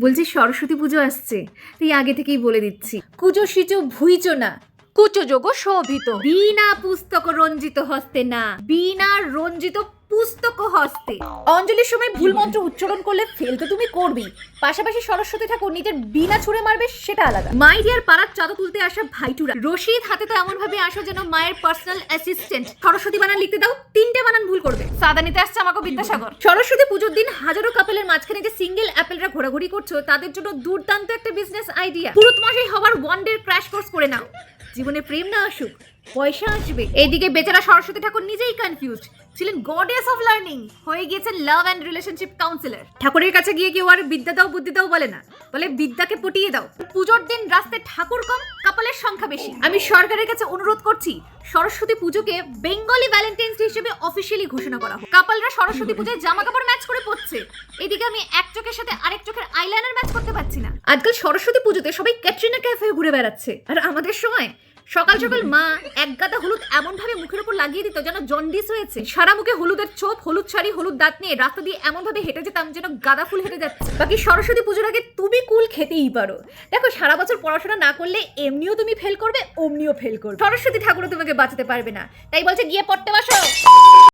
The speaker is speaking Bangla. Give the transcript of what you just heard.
বলছি সরস্বতী পুজো আসছে, তুই আগে থেকেই বলে দিচ্ছি, কুজো সিজো ভুইচো না, কুচো যোগ শোভিত, বিনা পুস্তক রঞ্জিত হস্তে না, বিনা রঞ্জিত পুস্তক হস্তে। অঞ্জলির সময় ভুল মন্ত্র উচ্চারণ করলে ফেল তো তুমি করবেই, পাশাপাশি সরস্বতী ঠাকুর নিজের বিনা ছুঁড়ে মারবে সেটা আলাদা। মাই ডিয়ার পাড়ার চাঁদা তুলতে আসা ভাইটুরা, রশিদ হাতে তো এমন ভাবে আসো যেন মায়ের পার্সোনাল অ্যাসিস্ট্যান্ট। সরস্বতী বানান লিখতে দাও, 3টে বানান ভুল করবে। সাদা নিতে আসছে আমাকে বিদ্যাসাগর। সরস্বতী পুজোর দিন হাজারো কাপেলের মাঝখানে যে সিঙ্গেল অ্যাপেলরা ঘোরাঘুরি করছো, তাদের জন্য দুর্দান্ত একটা বিজনেস আইডিয়া। পুরুত মাসেই হওয়ার ওয়ান ডে ক্র্যাশ কোর্স করে নাও, জীবনে প্রেম না আসুক, পয়সা আসবে। এইদিকে বেচারা সরস্বতী ঠাকুর নিজেই কনফিউজড ছিলেন, গডেস অফ লার্নিং হয়ে গিয়েছেন লাভ অ্যান্ড রিলেশনশিপ কাউন্সিলর। ঠাকুরের কাছে গিয়ে কেউ আর বিদ্যা দাও বুদ্ধি দাও বলে না, বলে বিদ্যাকে পটিয়ে দাও। পুজোর দিন রাস্তায় ঠাকুর কম, কাপলের সংখ্যা বেশি। আমি সরকারের কাছে অনুরোধ করছি, সরস্বতী পুজোকে বেঙ্গলি ভ্যালেন্টাইন্স ডে হিসেবে অফিসিয়ালি ঘোষণা করা হোক। কাপলরা সরস্বতী পুজোয় জামা কাপড় ম্যাচ করে পড়ছে, এদিকে আমি এক চোখের সাথে আরেক চোখের আইলাইনার ম্যাচ করতে পারছি না। আজকাল সরস্বতী পুজোতে সবাই ক্যাটরিনা ক্যাফে ঘুরে বেড়াচ্ছে, আর আমাদের সময় সকাল সকাল মা এক গাদা হলুদ এমন ভাবে মুখের উপর লাগিয়ে দিত যেন জন্ডিস হয়েছে। সারা মুখে হলুদের ছোপ, হলুদ শাড়ি, হলুদ দাঁত নিয়ে রাস্তা দিয়ে এমন ভাবে হেঁটে যেতাম যেন গাঁদা ফুল হেঁটে যাচ্ছে। বাকি সরস্বতী পুজোর আগে তুমি কুল খেতেই পারো। দেখো, সারা বছর পড়াশোনা না করলে এমনিও তুমি ফেল করবে, অমনিও ফেল করবে। সরস্বতী ঠাকুরও তোমাকে বাঁচাতে পারবে না, তাই বলছে গিয়ে পড়তে বসো।